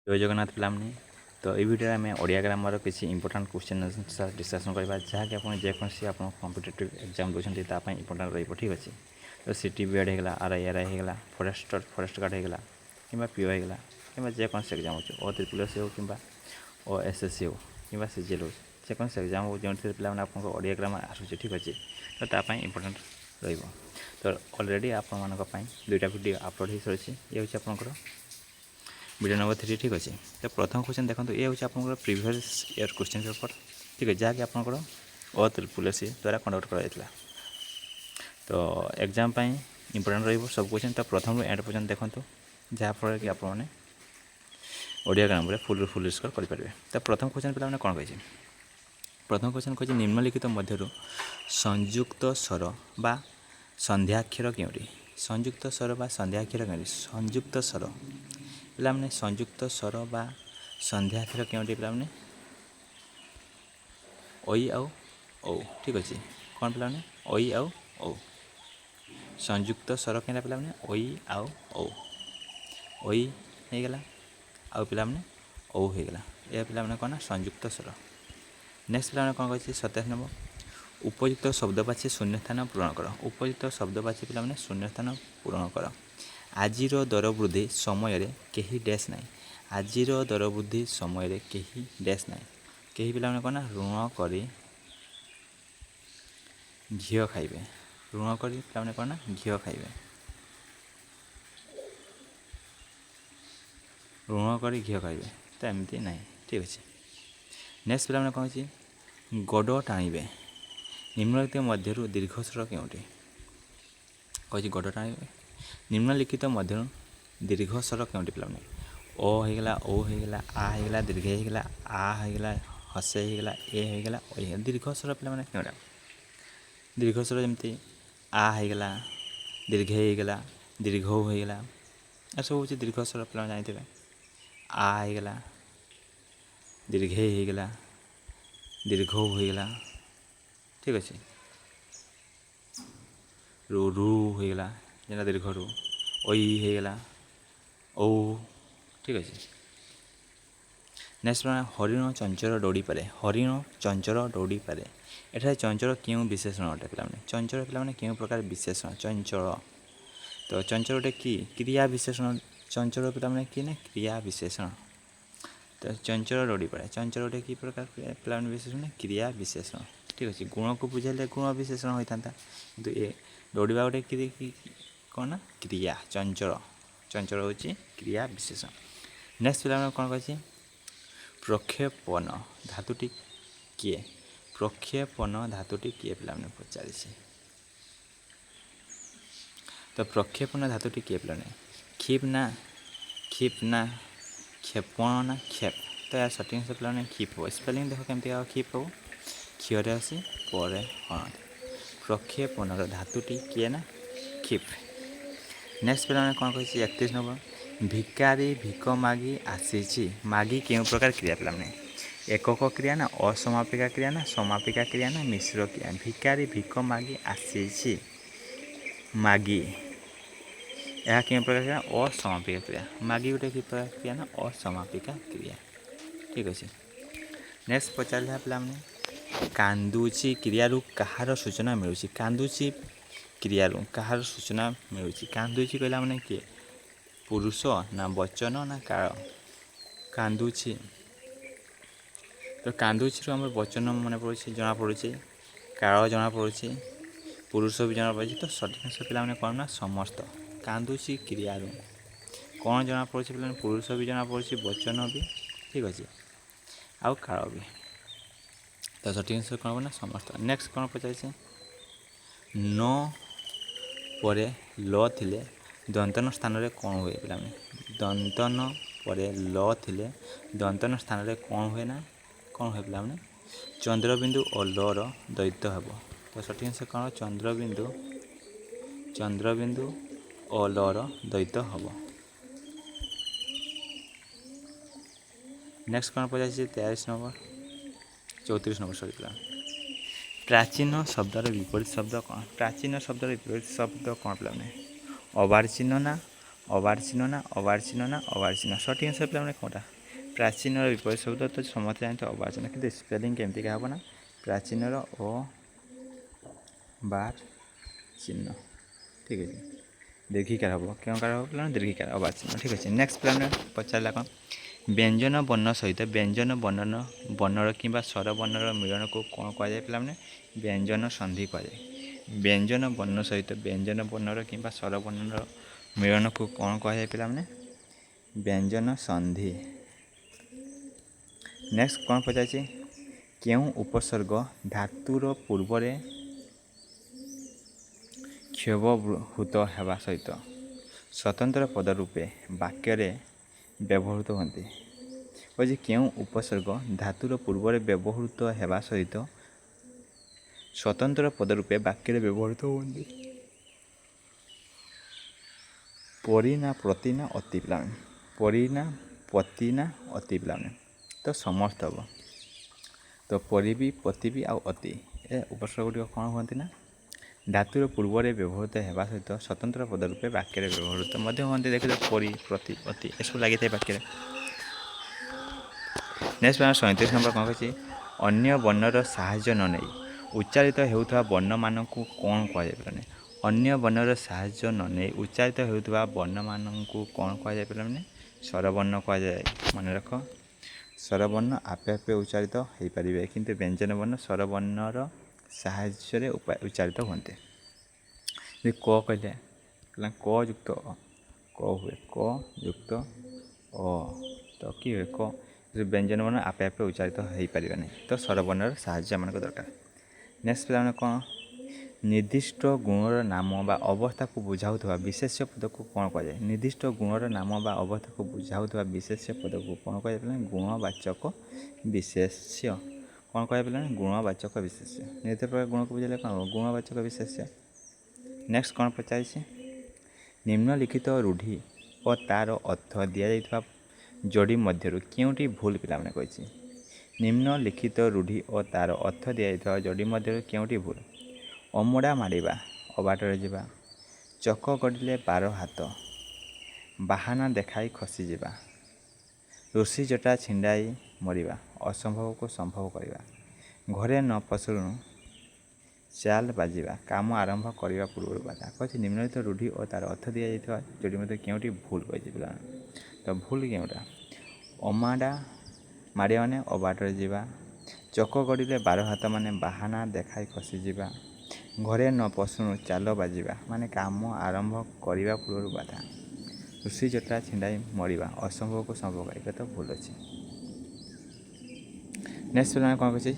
जय जगन्नाथ पिलाମାନେ तो ये भिडियो आम ओडिया ग्रामर किसी इंपोर्टाट क्वेश्चन आंसर डिस्कसन करवा जहाँकि आप जेकोसी आप कॉम्पिटिटिव एग्जाम दूसरी इंपोर्टाट रही ठीक अच्छे तो सीटी बीएड होगा आरआई होगा फॉरेस्ट गार्ड होगा कि पीओ होगा कि जेकोसी एग्जाम हो ट्रिपल हो कि एसएससी हो कि सीजीएल हो जेकोसी एग्जाम हो जो पे आप ओडिया ग्रामर आसूँ ठीक अच्छे तो तापाई इंपोर्टाट रही तो ऑलरेडी आपण दुईटा वीडियो अपलोड हो सारी ये हूँ आपंकर वीडियो नंबर 3 ठीक अच्छे तो प्रथम क्वेश्चन देखो ये हूँ आप प्रीवियस ईयर क्वेश्चन पेपर ठीक है जहाँकि आपंकर पुलिस द्वारा कंडक्ट कराइला तो एग्जाम इंपोर्टेंट रही सब क्वेश्चन तो प्रथम एंड पर्यटन देखो जहाँफल कि आपने ओडिया ग्रामर फुल स्कोर करेंगे तो प्रथम क्वेश्चन पे कौन कही प्रथम क्वेश्चन कही निम्नलिखित मध्य संयुक्त स्वर बा संध्याक्षर क्योंटी संयुक्त स्वर बा संध्याक्षर क्योंटी संयुक्त स्वर पे संयुक्त स्वर बा संध्याक्षर क्योंटी पे ओई आउ ओ ठीक अच्छे कौन पे ओई आउ ओ संयुक्त स्वर क्या पे ओई आउ ओ ओई होगला आउ पे ओ होगला यह पे कौन संयुक्त स्वर नेक्स्ट पे कौन कही 27 नंबर उपयुक्त शब्दवाची शून्यस्थान पूरण कर उपयुक्त शब्दवाची पे शून्यस्थान पूरण कर आजिर दर वृद्धि समय कहीं डैश ना आजिर दर वृद्धि समय कहीं डैश ना कहीं पे कौन ऋण कर घी खाइबे ऋण कर पे कौन घी खाइबे ऋण कर घी खाइबे तो एमती ना ठीक अच्छे नेक्स्ट पे कौन अच्छी गड़ टाणिबे निम्नलिखित मध्य दीर्घस्वर क्योंटी कही गड़ टाणिबे निम्नलिखित मध्य दीर्घस्वर क्योंटी पे ओ होगला ओ होगला आ होगला दीर्घ होगला आ होगला हसे होगला ए होगला ओ होगला दीर्घस्वर पे क्यों दीर्घस्वर जमती आ होगला दीर्घ होगला दीर्घ होगला ए सब हूँ दीर्घस्वर पे जानते आ होगला दीर्घ होगला दीर्घ होगला ठीक अच्छे रु रु होगला जेना दीर्घ रु ओई होगला ओ ठीक अच्छे नेक्स्ट हरिण चंचल दौड़ी पारे हरिण चंचल दौड़ी पारे एठार चंचल क्यों विशेषण अटे पे चंचल पे क्यों प्रकार विशेषण चंचल तो चंचल गोटे कि क्रिया विशेषण चंचल पे कि ना क्रिया विशेषण तो चंचल दौड़ी पारे चंचल गोटे कि प्रकार पे विशेषण क्रिया विशेषण ठीक अच्छे गुण को बुझाइले गुण विशेषण होता किंतु ये दौड़ा गोटे कौन ना क्रिया चंचल चंचल हूँ क्रिया विशेषण नेक्स्ट पे कौन कही प्रक्षेपण धातुटी किए प्रक्षेपण धातुटी किए पे पचार तो प्रक्षेपण धातुटी किए पे क्षिपना क्षेपण ना क्षेप तो यार सटिंग से पे क्षिप हो स्पेलिंग देखो केमती क्षिप हो क्षीर आसी पर हण प्रक्षेपण धातुटी किए ना क्षिप नेक्स्ट पे कौन कही 31 नंबर भिकारी भिक मागी आसी मागी क्यों प्रकार क्रिया पे एकक क्रिया ना असमापिका क्रिया ना समापिका क्रिया ना मिश्र क्रिया भिकारी भिक मागी आसी मागी यह क्यों प्रकार क्रिया असमापिका क्रिया मागी गोटे कि प्रकार क्रिया ना असमापिका क्रिया ठीक अच्छे नेक्स्ट पचार पे कांदुची क्रिया कहार सूचना मिलूँ कांदुची क्रिया कहार सूचना मिलूँ कांदुची कहला मैंने किए पुरुष ना वचन ना काल कांदुची तो कांदुची आम वचन मन पड़े जना पड़े काल जना पड़े पुरुष भी जना पड़े तो सठिक पे कौन ना समस्त कांदुची क्रिया कौन जना पड़े पे पुरुष भी जना पड़े वचन भी ठीक अच्छे आउ काल भी तो सठिक कौन ना समस्त नेक्स्ट कौन पचार न पर ल थिले दंतन स्थान रे कौन हुए पे दंतन पर ल थिले दंतन स्थान रे कौन हुए ना कौन हुए पे चंद्रबिंदु और लर द्वैत हे तो सठिक से कौन चंद्रबिंदु और लर द्वैत हम नेक्स्ट कौन पचार 33 नंबर 34 नंबर सॉरी प्राचीन शब्दर विपरीत शब्द कौन प्राचीन शब्दर विपरीत शब्द कौन पे अवार्चीन ना ଅବାର୍ଚ୍ଛିନ୍ନ ନା ଅବାର୍ଚ୍ଛିନ୍ନ ନା ଅବାର୍ଚ୍ଛିନ୍ନ। ସଠିକ୍ ଆନ୍ସର୍ ପିଲାମାନେ କ'ଣଟା? ପ୍ରାଚୀନର ବିପରୀତ ଶବ୍ଦ ତ ସମସ୍ତେ ଜାଣିଥିବେ ଅବାର୍ଚ୍ଛିନ୍ନ, କିନ୍ତୁ ସ୍ପେଲିଂ କେମିତିକା ହେବ ନା ପ୍ରାଚୀନର ଅବାର୍ଚ୍ଛିନ୍ନ। ଠିକ୍ ଅଛି, ଦୀର୍ଘିକାର ହେବ। କେଉଁ କାର ହେବ ପିଲାମାନେ? ଦୀର୍ଘିକାର, ଅବାର୍ଚ୍ଛିନ୍ନ। ଠିକ୍ ଅଛି। ନେକ୍ସଟ ପିଲାମାନେ ପଚାରିଲା କ'ଣ? ବ୍ୟଞ୍ଜନ ବର୍ଣ୍ଣ ସହିତ ବ୍ୟଞ୍ଜନ ବର୍ଣ୍ଣର କିମ୍ବା ସ୍ୱର ବର୍ଣ୍ଣର ମିଳନକୁ କ'ଣ କୁହାଯାଏ ପିଲାମାନେ? ବ୍ୟଞ୍ଜନ ସନ୍ଧି କୁହାଯାଏ। ବ୍ୟଞ୍ଜନ ବର୍ଣ୍ଣ ସହିତ ବ୍ୟଞ୍ଜନ ବର୍ଣ୍ଣର କିମ୍ବା ସ୍ୱର ବର୍ଣ୍ଣର ମିଳନକୁ କ'ଣ କୁହାଯାଏ ପିଲାମାନେ? ବ୍ୟଞ୍ଜନ ସନ୍ଧି। ନେକ୍ସଟ କ'ଣ ପଚାରିଛି? କେଉଁ ଉପସର୍ଗ ଧାତୁର ପୂର୍ବରେ କ୍ଷେବଭୂତ ହେବା ସହିତ ସ୍ୱତନ୍ତ୍ର ପଦ ରୂପେ ବାକ୍ୟରେ ବ୍ୟବହୃତ ହୁଅନ୍ତି? କହୁଛି କେଉଁ ଉପସର୍ଗ ଧାତୁର ପୂର୍ବରେ ବ୍ୟବହୃତ ହେବା ସହିତ ସ୍ୱତନ୍ତ୍ର ପଦ ରୂପେ ବାକ୍ୟରେ ବ୍ୟବହୃତ ହୁଅନ୍ତି? ପରି ନା ପ୍ରତି ନା ଅତି ପିଲାମାନେ? ପରି ନା ପ୍ରତି ନା ଅତି ପିଲାମାନେ? ତ ସମସ୍ତ ହେବ। ତ ପରି ବି, ପ୍ରତି ବି ଆଉ ଅତି, ଏ ଉପସର୍ଗ ଗୁଡ଼ିକ କ'ଣ ହୁଅନ୍ତି ନା ଧାତୁର ପୂର୍ବରେ ବ୍ୟବହୃତ ହେବା ସହିତ ସ୍ୱତନ୍ତ୍ର ପଦ ରୂପେ ବାକ୍ୟରେ ବ୍ୟବହୃତ ମଧ୍ୟ ହୁଅନ୍ତି। ଦେଖିଲେ ପରି, ପ୍ରତି, ଅତି ଏସବୁ ଲାଗିଥାଏ ବାକ୍ୟରେ। ନେକ୍ସଟ 37 ନମ୍ବର କ'ଣ କହିଛି? ଅନ୍ୟ ବର୍ଣ୍ଣର ସାହାଯ୍ୟ ନ ନେଇ ଉଚ୍ଚାରିତ ହେଉଥିବା ବର୍ଣ୍ଣମାନଙ୍କୁ କ'ଣ କୁହାଯାଏ ପିଲାମାନେ? ଅନ୍ୟ ବର୍ଣ୍ଣର ସାହାଯ୍ୟ ନ ନେଇ ଉଚ୍ଚାରିତ ହେଉଥିବା ବର୍ଣ୍ଣମାନଙ୍କୁ କ'ଣ କୁହାଯାଏ ପିଲାମାନେ? ସ୍ୱରବର୍ଣ୍ଣ କୁହାଯାଏ। ମନେ ରଖ, ସ୍ୱରବର୍ଣ୍ଣ ଆପେ ଆପେ ଉଚ୍ଚାରିତ ହୋଇପାରିବେ, କିନ୍ତୁ ବ୍ୟଞ୍ଜନ ବର୍ଣ୍ଣ ସ୍ୱରବର୍ଣ୍ଣର ସାହାଯ୍ୟରେ ଉଚ୍ଚାରିତ ହୁଅନ୍ତି। ଯଦି କ କହିଲେ ପିଲା କ ଯୁକ୍ତ ଅ, କ ହୁଏ, କ ଯୁକ୍ତ ଅ, ତ କି ହୁଏ କ। ବ୍ୟଞ୍ଜନ ବର୍ଣ୍ଣ ଆପେ ଆପେ ଉଚ୍ଚାରିତ ହୋଇପାରିବେ ନାହିଁ, ତ ସ୍ୱରବର୍ଣ୍ଣର ସାହାଯ୍ୟ ଆମକୁ ଦରକାର। ନେକ୍ସଟ ପିଲାମାନେ କ'ଣ? ନିର୍ଦ୍ଦିଷ୍ଟ ଗୁଣର ନାମ ବା ଅବସ୍ଥାକୁ ବୁଝାଉଥିବା ବିଶେଷ୍ୟ ପଦକୁ କ'ଣ କୁହାଯାଏ? ନିର୍ଦ୍ଦିଷ୍ଟ ଗୁଣର ନାମ ବା ଅବସ୍ଥାକୁ ବୁଝାଉଥିବା ବିଶେଷ୍ୟ ପଦକୁ କ'ଣ କୁହାଯାଏ ପିଲାମାନେ? ଗୁଣବାଚକ ବିଶେଷ୍ୟ। କ'ଣ କୁହାଯାଏ ପିଲାମାନେ? ଗୁଣବାଚକ ବିଶେଷ୍ୟ। ନିର୍ଦ୍ଦିଷ୍ଟ ପ୍ରକାର ଗୁଣକୁ ବୁଝାଇଲେ କ'ଣ ହେବ? ଗୁଣବାଚକ ବିଶେଷ୍ୟ। ନେକ୍ସଟ କ'ଣ ପଚାରିଛି? ନିମ୍ନଲିଖିତ ରୂଢ଼ି ଓ ତା'ର ଅର୍ଥ ଦିଆଯାଇଥିବା ଯୋଡ଼ି ମଧ୍ୟରୁ କେଉଁଟି ଭୁଲ ପିଲାମାନେ କହିଛି? ନିମ୍ନଲିଖିତ ରୂଢ଼ି ଓ ତା'ର ଅର୍ଥ ଦିଆଯାଇଥିବା ଯୋଡ଼ି ମଧ୍ୟରୁ କେଉଁଟି ଭୁଲ? ଅମଡ଼ା ମାଡ଼ିବା, ଅବାଟରେ ଯିବା। ଚକ ଗଡ଼ିଲେ 12 ହାତ, ବାହାନା ଦେଖାଇ ଖସିଯିବା। ଋଷି ଜଟା ଛିଣ୍ଡାଇ ମରିବା, ଅସମ୍ଭବକୁ ସମ୍ଭବ କରିବା। ଘରେ ନ ପଶୁଣୁ ଚାଲ ବାଜିବା, କାମ ଆରମ୍ଭ କରିବା ପୂର୍ବରୁ ବାଧା। କହିଛି ନିମ୍ନଲିଖିତ ରୂଢ଼ି ଓ ତା'ର ଅର୍ଥ ଦିଆଯାଇଥିବା ଯୋଡ଼ି ମଧ୍ୟରୁ କେଉଁଟି ଭୁଲ କହିଛି ପିଲାମାନେ? ତ ଭୁଲ କେଉଁଟା? ଅମାଡ଼ା ମାଡ଼ିବା ମାନେ ଅବାଟରେ ଯିବା। ଚକ ଗଡ଼ିଲେ 12 ହାତ ମାନେ ବାହାନା ଦେଖାଇ ଖସିଯିବା। ଘରେ ନ ପଶୁଣୁ ଚାଲ ବାଜିବା ମାନେ କାମ ଆରମ୍ଭ କରିବା ପୂର୍ବରୁ ବାଧା। ଋଷି ଜଟା ଛିଣ୍ଡାଇ ମରିବା, ଅସମ୍ଭବକୁ ସମ୍ଭବ କରିବା। ଏଇଟା ତ ଭୁଲ ଅଛି। ନେକ୍ସଟ ପିଲାମାନେ କ'ଣ କହିଛି?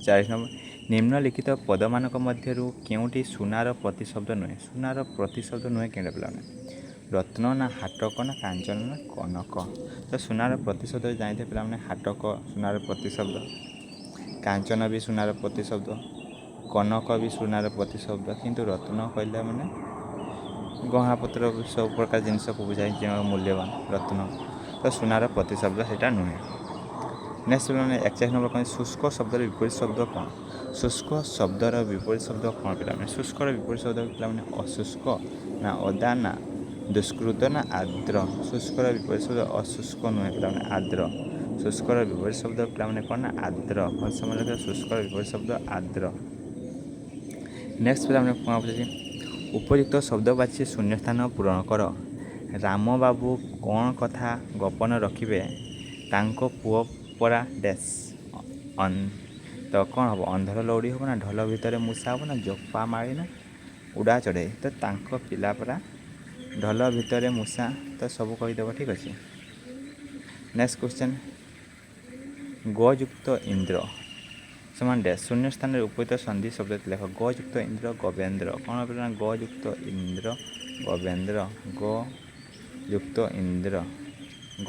40 ନମ୍ବର। ନିମ୍ନଲିଖିତ ପଦମାନଙ୍କ ମଧ୍ୟରୁ କେଉଁଟି ସୁନାର ପ୍ରତିଶବ୍ଦ ନୁହେଁ? ସୁନାର ପ୍ରତିଶବ୍ଦ ନୁହେଁ କେଉଁଟା ପିଲାମାନେ? ରତ୍ନ ନା ହାଟକ ନା କାଞ୍ଚନ ନା କନକ। ତ ସୁନାର ପ୍ରତିଶବ୍ଦ ଜାଣିଥିବେ ପିଲାମାନେ ହାଟକ ସୁନାର ପ୍ରତିଶବ୍ଦ, କାଞ୍ଚନ ବି ସୁନାର ପ୍ରତିଶବ୍ଦ, କନକ ବି ସୁନାର ପ୍ରତିଶବ୍ଦ, କିନ୍ତୁ ରତ୍ନ କହିଲେ ମାନେ ଗହଣାପତ୍ର ସବୁ ପ୍ରକାର ଜିନିଷକୁ ବୁଝାଇ ଯେଉଁ ମୂଲ୍ୟବାନ ରତ୍ନ, ତ ସୁନାର ପ୍ରତିଶବ୍ଦ ସେଇଟା ନୁହେଁ। ନେକ୍ସଟ ପିଲାମାନେ 41 ନମ୍ବର କ'ଣ? ଶୁଷ୍କ ଶବ୍ଦର ବିପରୀତ ଶବ୍ଦ କ'ଣ? ଶୁଷ୍କ ଶବ୍ଦର ବିପରୀତ ଶବ୍ଦ କ'ଣ ପିଲାମାନେ? ଶୁଷ୍କର ବିପରୀତ ଶବ୍ଦ ପିଲାମାନେ ଅଶୁଷ୍କ ନା ଅଦା ନା ଦୁଷ୍କୃତ ନା ଆର୍ଦ୍ର। ଶୁଷ୍କର ବିପରୀତ ଶବ୍ଦ ଅଶୁଷ୍କ ନୁହେଁ ପିଲାମାନେ, ଆର୍ଦ୍ର। ଶୁଷ୍କର ବିପରୀତ ଶବ୍ଦ ପିଲାମାନେ କ'ଣ ନା ଆର୍ଦ୍ର। ଭଲ ସମୟ ରଖିବା, ଶୁଷ୍କର ବିପରୀତ ଶବ୍ଦ ଆର୍ଦ୍ର। ନେକ୍ସଟ ପିଲାମାନେ କ'ଣ ପଚାରିଛି? ଉପଯୁକ୍ତ ଶବ୍ଦ ବାଛି ଶୂନ୍ୟସ୍ଥାନ ପୂରଣ କର। ରାମବାବୁ କ'ଣ କଥା ଗୋପନ ରଖିବେ, ତାଙ୍କ ପୁଅ ପରା ଡ୍ୟାସ୍ ତ କ'ଣ ହେବ? ଅନ୍ଧର ଲଉଡ଼ି ହେବ ନା ଢୋଲ ଭିତରେ ମୂଷା ହେବ ନା ଜପା ମାଳି ନା ଉଡ଼ା ଚଢ଼େଇ। ତ ତାଙ୍କ ପିଲା ପରା ଢୋଲ ଭିତରେ ମୂଷା, ତ ସବୁ କହିଦେବ। ଠିକ୍ ଅଛି। Next question. ଗ ଯୁକ୍ତ ଇନ୍ଦ୍ର ସମାନ ଡ୍ୟାସ୍ ଶୂନ୍ୟ ସ୍ଥାନରେ ଉପଯୁକ୍ତ ସନ୍ଧି ଶବ୍ଦ ଲେଖ। ଗ ଯୁକ୍ତ ଇନ୍ଦ୍ର ଗୋବେନ୍ଦ୍ର। କ'ଣ ପିଲା? ଗ ଯୁକ୍ତ ଇନ୍ଦ୍ର ଗୋବେନ୍ଦ୍ର। ଗ ଯୁକ୍ତ ଇନ୍ଦ୍ର,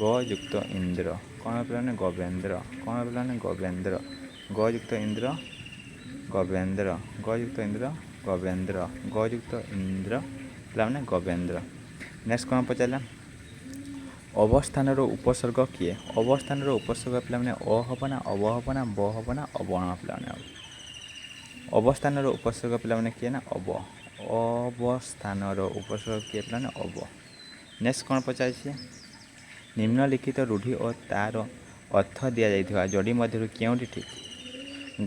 ଗ ଯୁକ୍ତ ଇନ୍ଦ୍ର କ'ଣ ପିଲାମାନେ? ଗୋବେନ୍ଦ୍ର। କ'ଣ ପିଲାମାନେ? ଗୋବେନ୍ଦ୍ର। ଗ ଯୁକ୍ତ ଇନ୍ଦ୍ର ଗୋବେନ୍ଦ୍ର, ଗ ଯୁକ୍ତ ଇନ୍ଦ୍ର ଗୋବେନ୍ଦ୍ର, ଗ ଯୁକ୍ତ ଇନ୍ଦ୍ର ପିଲାମାନେ ଗୋବେନ୍ଦ୍ର। ନେକ୍ସଟ କ'ଣ ପଚାରିଲା? ଅବସ୍ଥାନର ଉପସର୍ଗ କିଏ? ଅବସ୍ଥାନର ଉପସର୍ଗ ପିଲାମାନେ ଅ ହେବ ନା ଅବ ହେବ ନା ବ ହେବ ନା ଅବଣ ପିଲାମାନେ? ଅବସ୍ଥାନର ଉପସର୍ଗ ପିଲାମାନେ କିଏ ନା ଅବ। ଅବସ୍ଥାନର ଉପସର୍ଗ କିଏ ପିଲାମାନେ? ଅବ। ନେକ୍ସଟ କ'ଣ ପଚାରିଛି, ନିମ୍ନଲିଖିତ ରୂଢ଼ି ଓ ତା'ର ଅର୍ଥ ଦିଆଯାଇଥିବା ଯୋଡ଼ି ମଧ୍ୟରୁ କେଉଁଟି ଠିକ୍?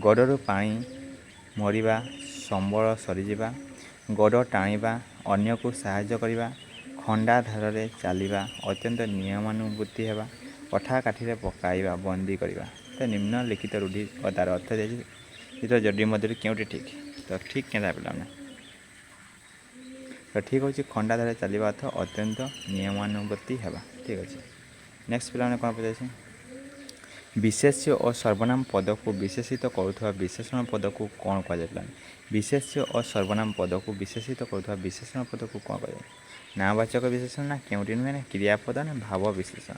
ଗୋଡ଼ରୁ ପାଣି ମରିବା, ସମ୍ବଳ ସରିଯିବା, ଗୋଡ଼ ଟାଣିବା, ଅନ୍ୟକୁ ସାହାଯ୍ୟ କରିବା, ଖଣ୍ଡା ଧାରରେ ଚାଲିବା, ଅତ୍ୟନ୍ତ ନିୟମାନୁବର୍ତ୍ତୀ ହେବା, ଅଠା କାଠିରେ ପକାଇବା, ବନ୍ଦୀ କରିବା। ତ ନିମ୍ନଲିଖିତ ରୂଢ଼ି ଓ ତା'ର ଅର୍ଥ ଦିଆଯାଇଥିବା ଯୋଡ଼ି ମଧ୍ୟରୁ କେଉଁଟି ଠିକ୍? ତ ଠିକ୍ କେନ୍ତା ପିଲାମାନେ? ତ ଠିକ୍ ହେଉଛି ଖଣ୍ଡା ଧାରରେ ଚାଲିବା ଅର୍ଥ ଅତ୍ୟନ୍ତ ନିୟମାନୁବର୍ତ୍ତୀ ହେବା। ଠିକ୍ ଅଛି। ନେକ୍ସଟ ପିଲାମାନେ କ'ଣ ପଚାରିଛି, ବିଶେଷ୍ୟ ଓ ସର୍ବନାମ ପଦକୁ ବିଶେଷିତ କରୁଥିବା ବିଶେଷଣ ପଦକୁ କ'ଣ କୁହାଯାଏ ପିଲାମାନେ? ବିଶେଷ୍ୟ ଓ ସର୍ବନାମ ପଦକୁ ବିଶେଷିତ କରୁଥିବା ବିଶେଷଣ ପଦକୁ କ'ଣ କୁହାଯାଏ? ନାମବାଚକ ବିଶେଷଣ ନା କେଉଁଟି ନୁହେଁ ନା କ୍ରିୟାପଦ ନା ଭାବ ବିଶେଷଣ।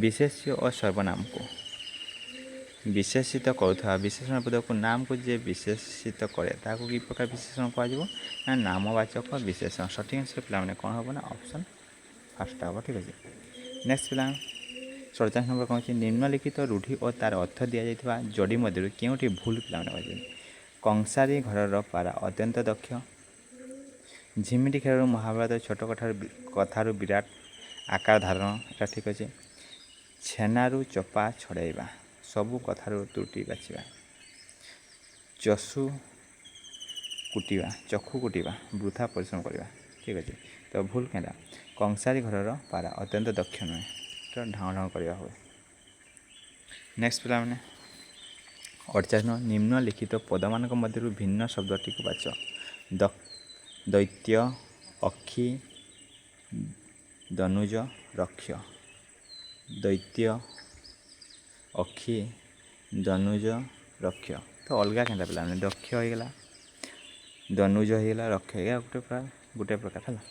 ବିଶେଷ୍ୟ ଓ ସର୍ବନାମକୁ ବିଶେଷିତ କରୁଥିବା ବିଶେଷଣ ପଦକୁ ନାମକୁ ଯିଏ ବିଶେଷିତ କରେ ତାହାକୁ କି ପ୍ରକାର ବିଶେଷଣ କୁହାଯିବ ନା ନାମବାଚକ ବିଶେଷଣ। ସଠିକ୍ ଆନ୍ସର ପିଲାମାନେ କ'ଣ ହେବ ନା ଅପସନ୍ ଫାର୍ଷ୍ଟ ହେବ। ଠିକ୍ ଅଛି। ନେକ୍ସଟ ପିଲାମାନେ 47 ନମ୍ବର କ'ଣ ଅଛି, ନିମ୍ନଲିଖିତ ରୂଢ଼ି ଓ ତା'ର ଅର୍ଥ ଦିଆଯାଇଥିବା ଯୋଡ଼ି ମଧ୍ୟରୁ କେଉଁଟି ଭୁଲ ପିଲାମାନେ କହିଛନ୍ତି? କଂସାରୀ ଘରର ପାରା ଅତ୍ୟନ୍ତ ଦକ୍ଷ, ଝିମିଟି ଖେଳରୁ ମହାଭାରତ ଛୋଟ କଥାରୁ ବିରାଟ ଆକାର ଧାରଣ, ଏଇଟା ଠିକ୍ ଅଛି। ଛେନାରୁ ଚୋପା ଛଡ଼ାଇବା, ସବୁ କଥାରୁ ତ୍ରୁଟି ବାଛିବା, ଚକ୍ଷୁ କୁଟିବା, ବୃଥା ପରିଶ୍ରମ କରିବା। ଠିକ୍ ଅଛି। ତ ଭୁଲ କେନ୍ତା? କଂସାରୀ ଘରର ପାରା ଅତ୍ୟନ୍ତ ଦକ୍ଷ ନୁହେଁ, ତ ଢାଉଁ ଢାଉଁ କରିବା ହୁଏ। ନେକ୍ସଟ ପିଲାମାନେ 48 ନିମ୍ନଲିଖିତ ପଦମାନଙ୍କ ମଧ୍ୟରୁ ଭିନ୍ନ ଶବ୍ଦଟିକୁ ବାଛ। ଦୈତ୍ୟ, ଅକ୍ଷୀ, ଦନୁଜ, ରକ୍ଷ। ଦୈତ୍ୟ, ଅକ୍ଷୀ, ଦନୁଜ, ରକ୍ଷ। ତ ଅଲଗା କେନ୍ତା ପିଲାମାନେ? ଦକ୍ଷ ହେଇଗଲା, ଦନୁଜ ହେଇଗଲା, ରକ୍ଷ ହେଇଗଲା, ଗୋଟେ ପ୍ରକାର ହେଲା।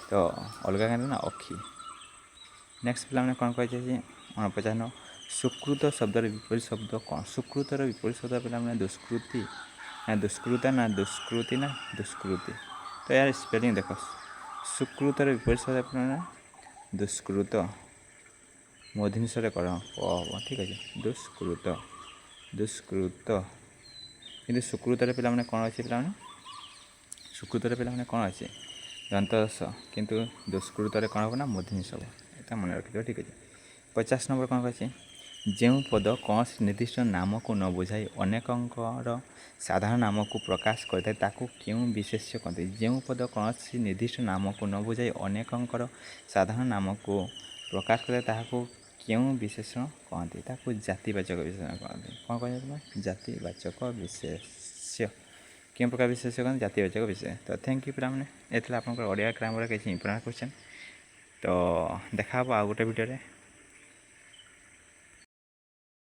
ତ ଅଲଗା କେନ୍ତା ନା ଅକ୍ଷୀ। ନେକ୍ସଟ ପିଲାମାନେ କ'ଣ କହିଛି 49 ସୁକୃତ ଶବ୍ଦର ବିପରୀତ ଶବ୍ଦ କ'ଣ? ସୁକୃତର ବିପରୀତ ଶବ୍ଦ ପିଲାମାନେ ଦୁଷ୍କୃତି ନା ଦୁଷ୍କୃତ ନା ଦୁଷ୍କୃତି ନା ଦୁଷ୍କୃତି। ତ ଏହାର ସ୍ପେଲିଂ ଦେଖ, ସୁକୃତର ବିପରୀତ ଶବ୍ଦ ପିଲାମାନେ ଦୁଷ୍କୃତ, ମୂର୍ଧନ୍ୟରେ କର ହବ। ଠିକ୍ ଅଛି। ଦୁଷ୍କୃତ। କିନ୍ତୁ ସୁକୃତରେ ପିଲାମାନେ କ'ଣ ଅଛି ପିଲାମାନେ? ସୁକୃତରେ ପିଲାମାନେ କ'ଣ ଅଛି? ଦନ୍ତସ। କିନ୍ତୁ ଦୁଷ୍କୃତରେ କ'ଣ ହେବ ନା ମୂର୍ଧନ୍ୟ ହେବ। ଏଇଟା ମନେ ରଖିଥିବ। ଠିକ୍ ଅଛି। 50 ନମ୍ବର କ'ଣ କହିଛି, ଯେଉଁ ପଦ କୌଣସି ନିର୍ଦ୍ଦିଷ୍ଟ ନାମକୁ ନ ବୁଝାଇ ଅନେକଙ୍କର ସାଧାରଣ ନାମକୁ ପ୍ରକାଶ କରିଥାଏ ତାକୁ କେଉଁ ବିଶେଷ୍ୟ କହନ୍ତି? ଯେଉଁ ପଦ କୌଣସି ନିର୍ଦ୍ଦିଷ୍ଟ ନାମକୁ ନ ବୁଝାଇ ଅନେକଙ୍କର ସାଧାରଣ ନାମକୁ ପ୍ରକାଶ କରିଥାଏ ତାହାକୁ କେଉଁ ବିଶେଷଣ କହନ୍ତି? ତାକୁ ଜାତିବାଚକ ବିଶେଷଣ କହନ୍ତି। କ'ଣ କହିବା? ଜାତିବାଚକ ବିଶେଷ୍ୟ। କେଉଁ ପ୍ରକାର ବିଶେଷ୍ୟ କହନ୍ତି? ଜାତିବାଚକ ବିଶେଷ। ତ ଥ୍ୟାଙ୍କ ୟୁ ପିଲାମାନେ। ଏ ଥିଲା ଆପଣଙ୍କର ଓଡ଼ିଆ ଗ୍ରାମର କିଛି ଇମ୍ପୋର୍ଟାଣ୍ଟ କ୍ୱେଶ୍ଚନ୍। ତ ଦେଖା ହେବ ଆଉ ଗୋଟେ ଭିଡ଼ିଓରେ।